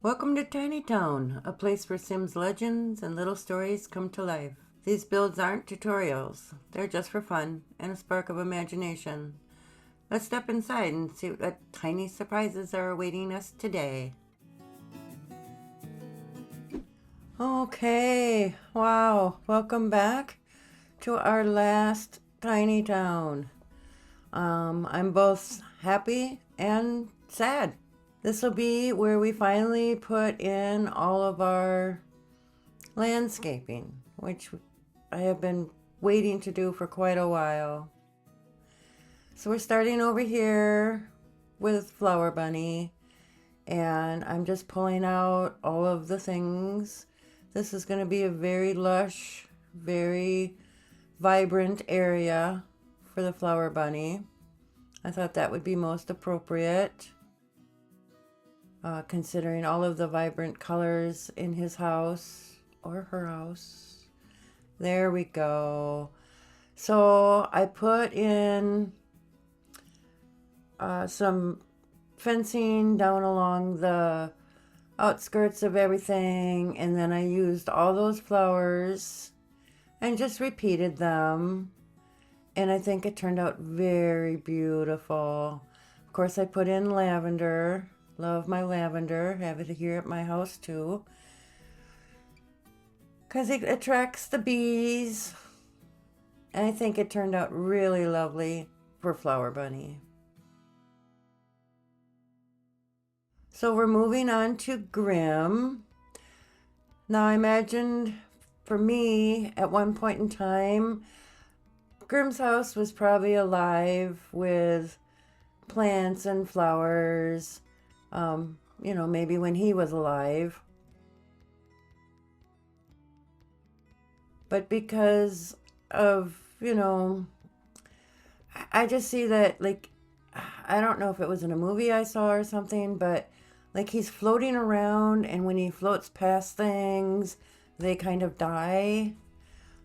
Welcome to Tiny Town, a place where Sims legends and little stories come to life. These builds aren't tutorials, they're just for fun and a spark of imagination. Let's step inside and see what tiny surprises are awaiting us today. Okay, wow, welcome back to our last Tiny Town. I'm both happy and sad. This will be where we finally put in all of our landscaping, which I have been waiting to do for quite a while. So we're starting over here with Flower Bunny, and I'm just pulling out all of the things. This is going to be a very lush, very vibrant area for the Flower Bunny. I thought that would be most appropriate, considering all of the vibrant colors in his house or her house. There we go. So I put in some fencing down along the outskirts of everything, and then I used all those flowers and just repeated them, and I think it turned out very beautiful. Of course, I put in lavender. Love my lavender. Have it here at my house too, because it attracts the bees, and I think it turned out really lovely for Flower Bunny. So we're moving on to Grim. Now I imagined, for me, at one point in time, Grim's house was probably alive with plants and flowers, maybe when he was alive. But because of, I just see that, like, I don't know if it was in a movie I saw or something, but like he's floating around, and when he floats past things, they kind of die.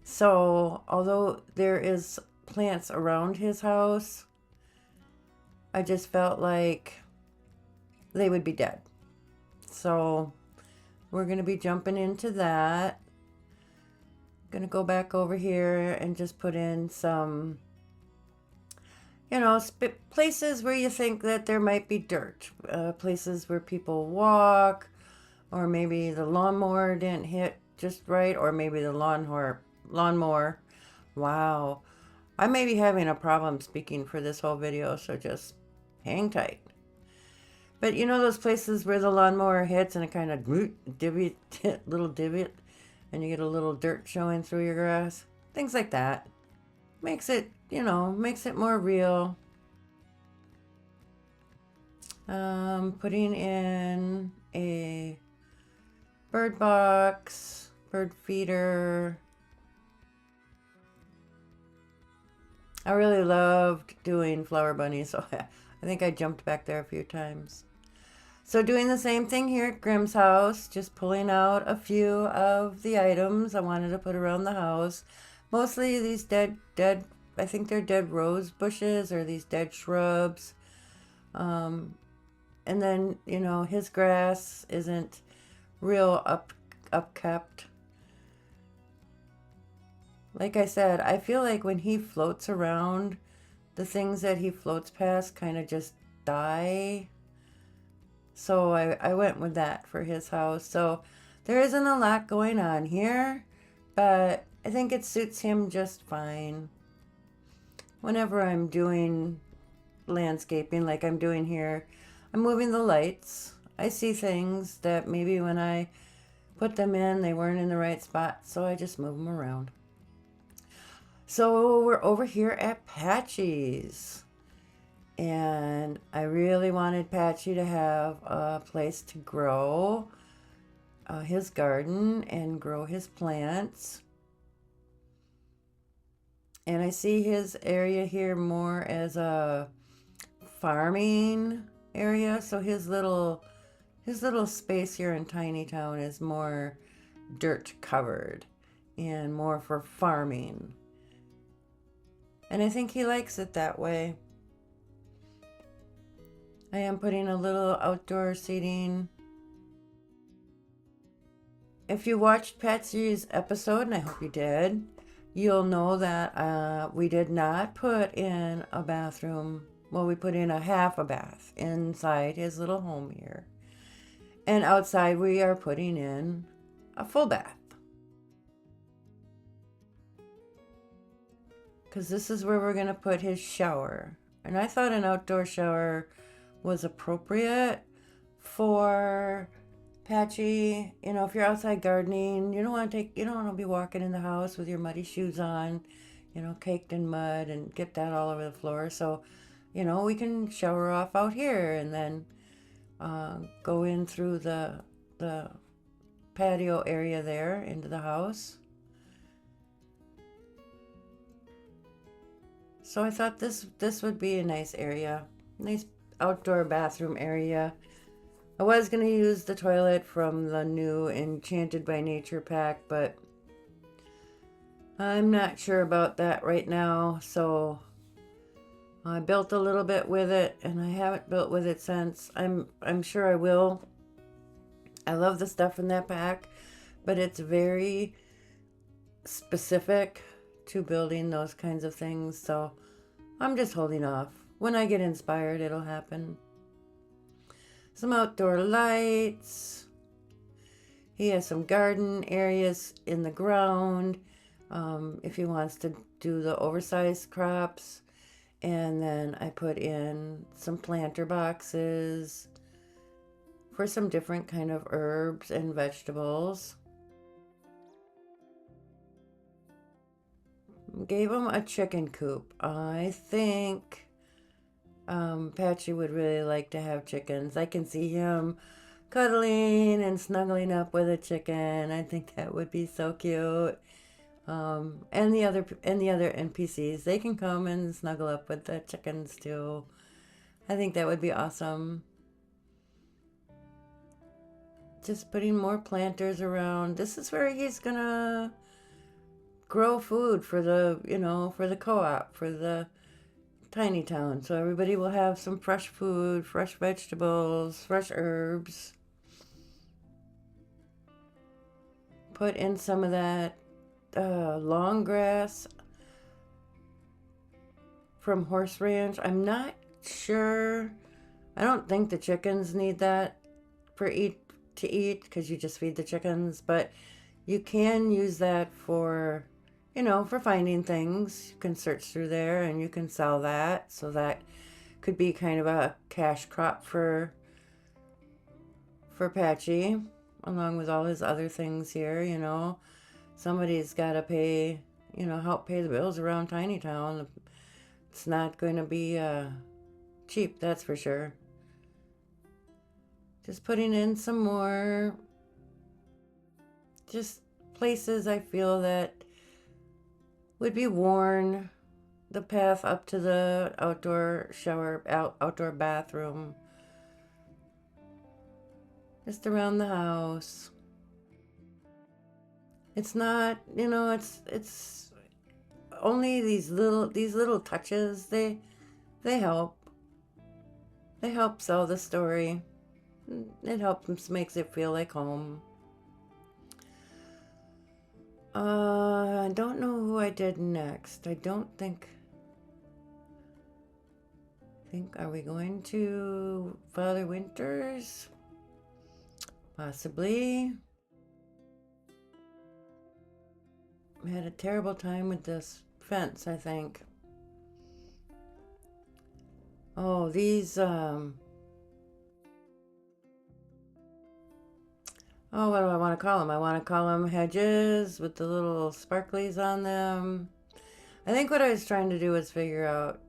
So although there is plants around his house, I just felt like they would be dead. So we're going to be jumping into that. Going to go back over here and just put in some, places where you think that there might be dirt, places where people walk, or maybe the lawnmower didn't hit just right, or maybe the lawnmower. Wow, I may be having a problem speaking for this whole video, so just hang tight. But you know those places where the lawnmower hits and it kind of divot, little divot, and you get a little dirt showing through your grass? Things like that. Makes it more real. Putting in a bird box, bird feeder. I really loved doing Flower Bunny, so I think I jumped back there a few times. So doing the same thing here at Grim's house, just pulling out a few of the items I wanted to put around the house. Mostly these dead, I think they're dead rose bushes or these dead shrubs. And then, his grass isn't real upkept. Like I said, I feel like when he floats around, the things that he floats past kind of just die. So I went with that for his house. So there isn't a lot going on here, but I think it suits him just fine. Whenever I'm doing landscaping like I'm doing here, I'm moving the lights. I see things that maybe when I put them in, they weren't in the right spot, so I just move them around. So we're over here at Patchy's. And I really wanted Patchy to have a place to grow his garden and grow his plants. And I see his area here more as a farming area. So his little space here in Tiny Town is more dirt covered and more for farming. And I think he likes it that way. I am putting a little outdoor seating if you watched Patchy's episode, and I hope you did, you'll know that we did not put in a bathroom. Well, we put in a half a bath inside his little home here. And outside we are putting in a full bath. Because this is where we're going to put his shower. And I thought an outdoor shower was appropriate for Patchy. You know, if you're outside gardening, you don't want to be walking in the house with your muddy shoes on, you know, caked in mud and get that all over the floor. So, you know, we can shower off out here and then go in through the patio area there into the house. So I thought this would be a nice area, nice outdoor bathroom area. I was going to use the toilet from the new Enchanted by Nature pack, but I'm not sure about that right now. So I built a little bit with it, and I haven't built with it since. I'm sure I will. I love the stuff in that pack, but it's very specific to building those kinds of things, so I'm just holding off. When I get inspired, it'll happen. Some outdoor lights. He has some garden areas in the ground if he wants to do the oversized crops. And then I put in some planter boxes for some different kind of herbs and vegetables. Gave him a chicken coop. I think Patchy would really like to have chickens. I can see him cuddling and snuggling up with a chicken. I think that would be so cute. And the other NPCs, they can come and snuggle up with the chickens too. I think that would be awesome. Just putting more planters around. This is where he's gonna grow food for the, for the co-op, for the tiny town. So everybody will have some fresh food, fresh vegetables, fresh herbs. Put in some of that long grass from Horse Ranch. I'm not sure. I don't think the chickens need that to eat because you just feed the chickens, but you can use that for for finding things. You can search through there and you can sell that. So that could be kind of a cash crop for Patchy, along with all his other things here. Somebody's got to pay, help pay the bills around Tiny Town. It's not going to be cheap, that's for sure. Just putting in some more just places I feel that would be worn. The path up to the outdoor shower, outdoor bathroom. Just around the house. It's not, it's only these little touches. They help. They help sell the story. It helps, makes it feel like home. I don't know who I did next. I don't think, are we going to Father Winters? Possibly. I had a terrible time with this fence, I think. Oh, these, oh, what do I want to call them? I want to call them hedges with the little sparklies on them. I think what I was trying to do was figure out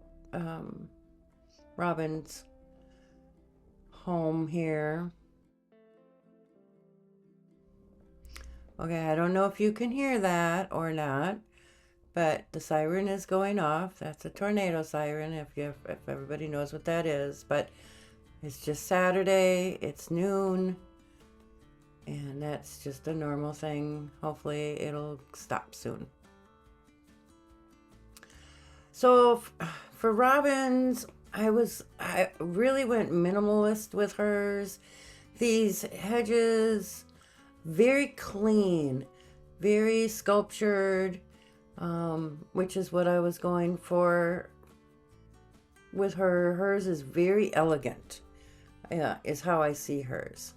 Robyn's home here. Okay, I don't know if you can hear that or not, but the siren is going off. That's a tornado siren, if everybody knows what that is. But it's just Saturday. It's noon. And that's just a normal thing. Hopefully it'll stop soon. So for Robyn's, I really went minimalist with hers. These hedges, very clean, very sculptured, which is what I was going for with her. Hers is very elegant, yeah, is how I see hers.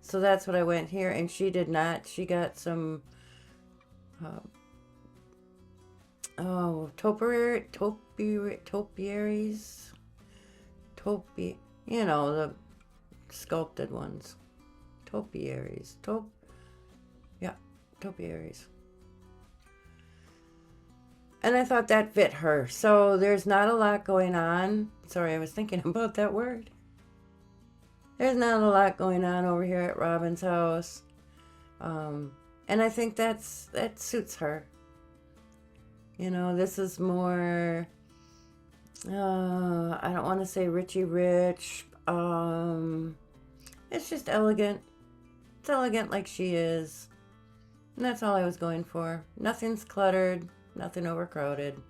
So that's what I went here, and she did not. She got some, topiaries, you know, the sculpted ones. Topiaries, yeah, topiaries. And I thought that fit her. So there's not a lot going on. Sorry, I was thinking about that word. There's not a lot going on over here at Robyn's house. And I think that suits her. You know, this is more, I don't want to say richy rich. It's just elegant. It's elegant like she is. And that's all I was going for. Nothing's cluttered, nothing overcrowded.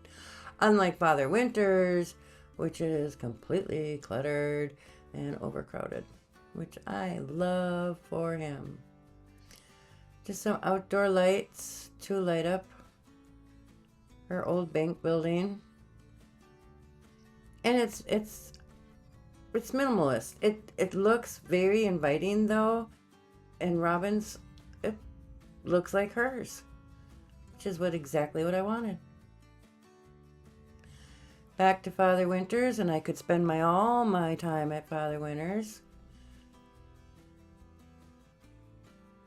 Unlike Father Winter's, which is completely cluttered and overcrowded, which I love for him. Just some outdoor lights to light up her old bank building. And it's minimalist. It looks very inviting though, and Robyn's, it looks like hers, which is exactly what I wanted. Back to Father Winter's, and I could spend all my time at Father Winter's.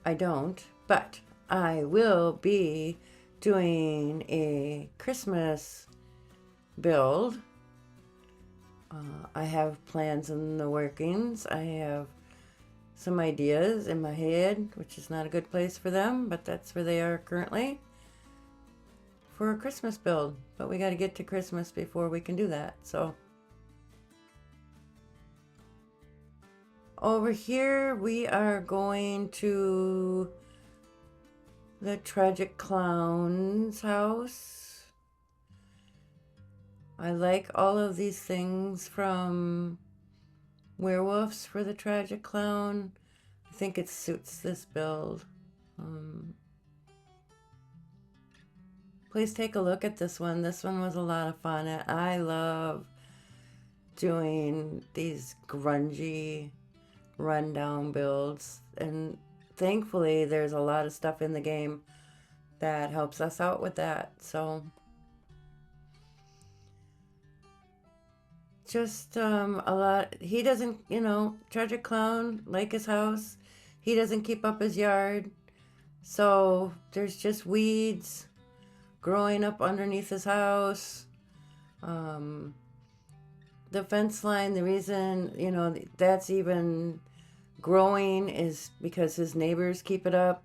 I don't, but I will be doing a Christmas build. I have plans in the workings. I have some ideas in my head, which is not a good place for them, but that's where they are currently, for a Christmas build. But we got to get to Christmas before we can do that. So over here we are going to the Tragic Clown's house. I like all of these things from werewolves for the Tragic Clown. I think it suits this build. Please take a look at this one. This one was a lot of fun. I love doing these grungy, rundown builds. And thankfully, there's a lot of stuff in the game that helps us out with that. So just a lot. He doesn't, Tragic Clown, like his house, he doesn't keep up his yard. So there's just weeds growing up underneath his house. The fence line, the reason, that's even growing is because his neighbors keep it up.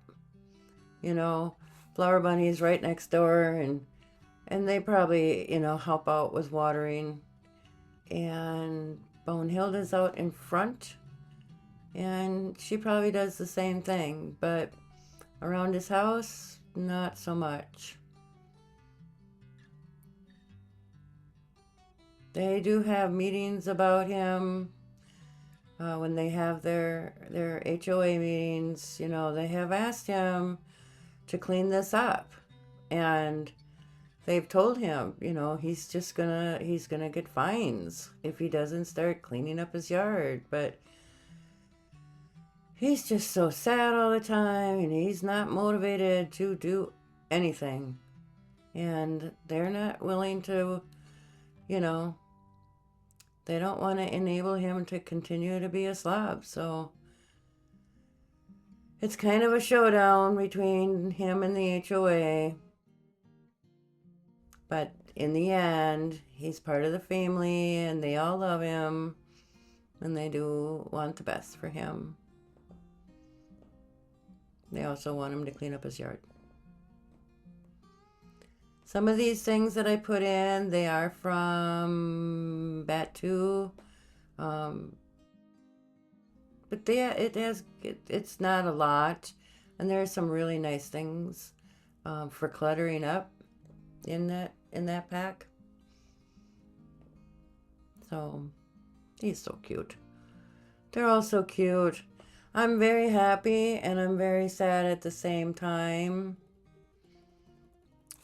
Flower Bunny is right next door, and they probably, help out with watering. And Bonehilda's out in front, and she probably does the same thing, but around his house, not so much. They do have meetings about him when they have their HOA meetings. They have asked him to clean this up, and they've told him, he's gonna get fines if he doesn't start cleaning up his yard. But he's just so sad all the time, and he's not motivated to do anything. And they're not willing to, they don't want to enable him to continue to be a slob. So it's kind of a showdown between him and the HOA. But in the end, he's part of the family, and they all love him, and they do want the best for him. They also want him to clean up his yard. Some of these things that I put in, they are from Bat 2. But it's not a lot. And there are some really nice things for cluttering up in that pack. So he's so cute. They're all so cute. I'm very happy and I'm very sad at the same time.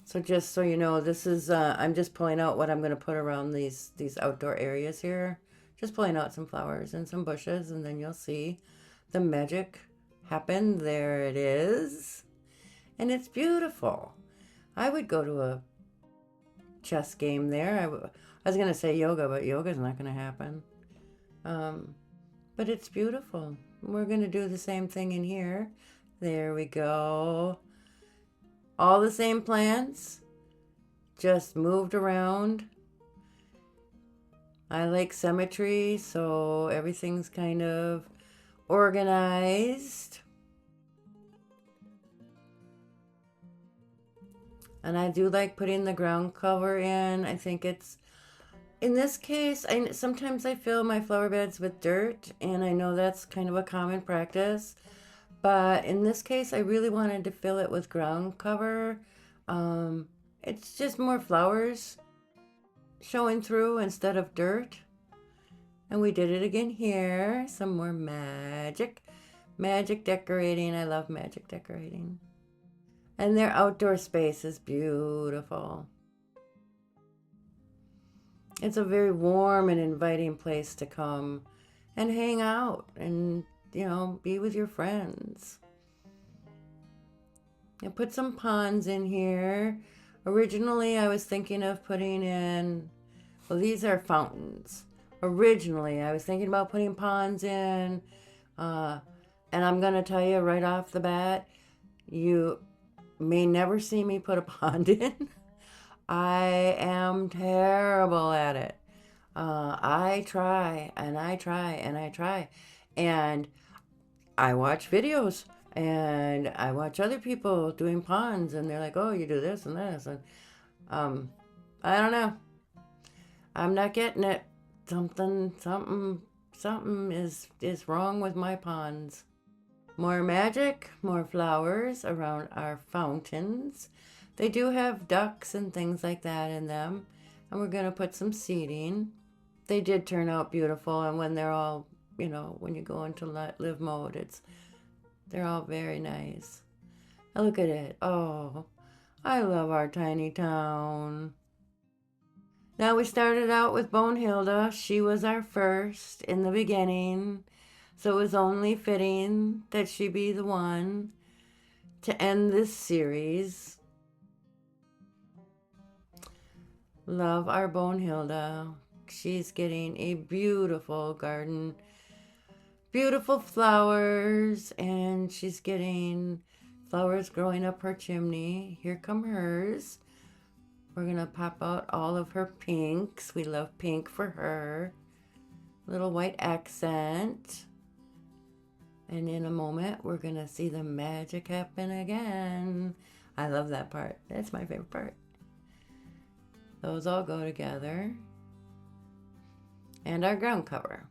So just so you know, this is, I'm just pulling out what I'm going to put around these outdoor areas here. Just pulling out some flowers and some bushes, and then you'll see the magic happen. There it is. And it's beautiful. I would go to a chess game there. I was going to say yoga, but yoga's not going to happen. But it's beautiful. We're going to do the same thing in here. There we go. All the same plants, just moved around. I like symmetry, so everything's kind of organized. And I do like putting the ground cover in. I think it's, in this case, sometimes I fill my flower beds with dirt, and I know that's kind of a common practice. But in this case, I really wanted to fill it with ground cover. It's just more flowers showing through instead of dirt. And we did it again here. Some more magic. Magic decorating. I love magic decorating. And their outdoor space is beautiful. It's a very warm and inviting place to come and hang out and, you know, be with your friends. I put some ponds in here. Originally, I was thinking of putting in, well, these are fountains. Originally, I was thinking about putting ponds in, and I'm going to tell you right off the bat, you may never see me put a pond in. I am terrible at it. I try, and I try, and I try. And I watch videos, and I watch other people doing ponds, and they're like, oh, you do this and this. And I don't know. I'm not getting it. Something is wrong with my ponds. More magic, more flowers around our fountains. They do have ducks and things like that in them. And we're going to put some seating. They did turn out beautiful. And when they're all, you know, when you go into live mode, they're all very nice. Now look at it. Oh, I love our tiny town. Now we started out with Bonehilda. She was our first in the beginning. So it was only fitting that she be the one to end this series. Love our Bonehilda. She's getting a beautiful garden. Beautiful flowers. And she's getting flowers growing up her chimney. Here come hers. We're going to pop out all of her pinks. We love pink for her. Little white accent. And in a moment, we're going to see the magic happen again. I love that part. That's my favorite part. Those all go together. And our ground cover,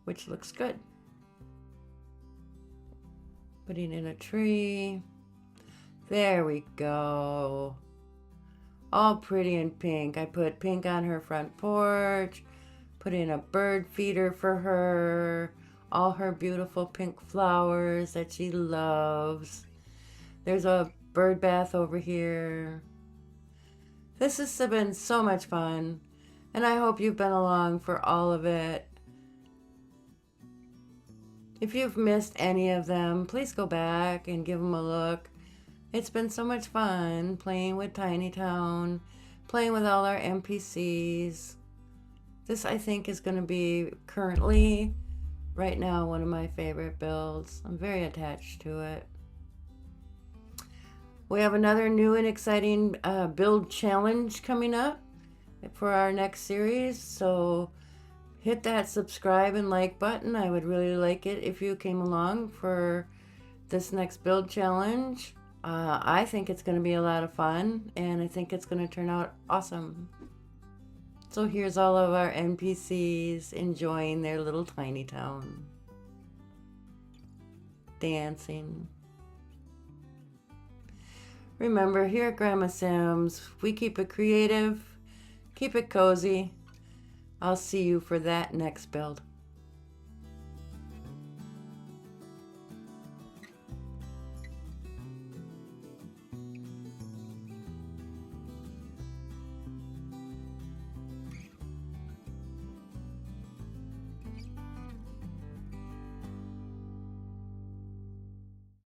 which looks good. Putting in a tree. There we go. All pretty and pink. I put pink on her front porch. Put in a bird feeder for her. All her beautiful pink flowers that she loves. There's a bird bath over here. This has been so much fun, and I hope you've been along for all of it. If you've missed any of them, please go back and give them a look. It's been so much fun playing with Tiny Town, playing with all our NPCs. This, I think, is going to be currently, right now, one of my favorite builds. I'm very attached to it. We have another new and exciting build challenge coming up for our next series. So hit that subscribe and like button. I would really like it if you came along for this next build challenge. I think it's going to be a lot of fun, and I think it's going to turn out awesome. So here's all of our NPCs enjoying their little tiny town. Dancing. Remember, here at Grandma Sims, we keep it creative, keep it cozy. I'll see you for that next build.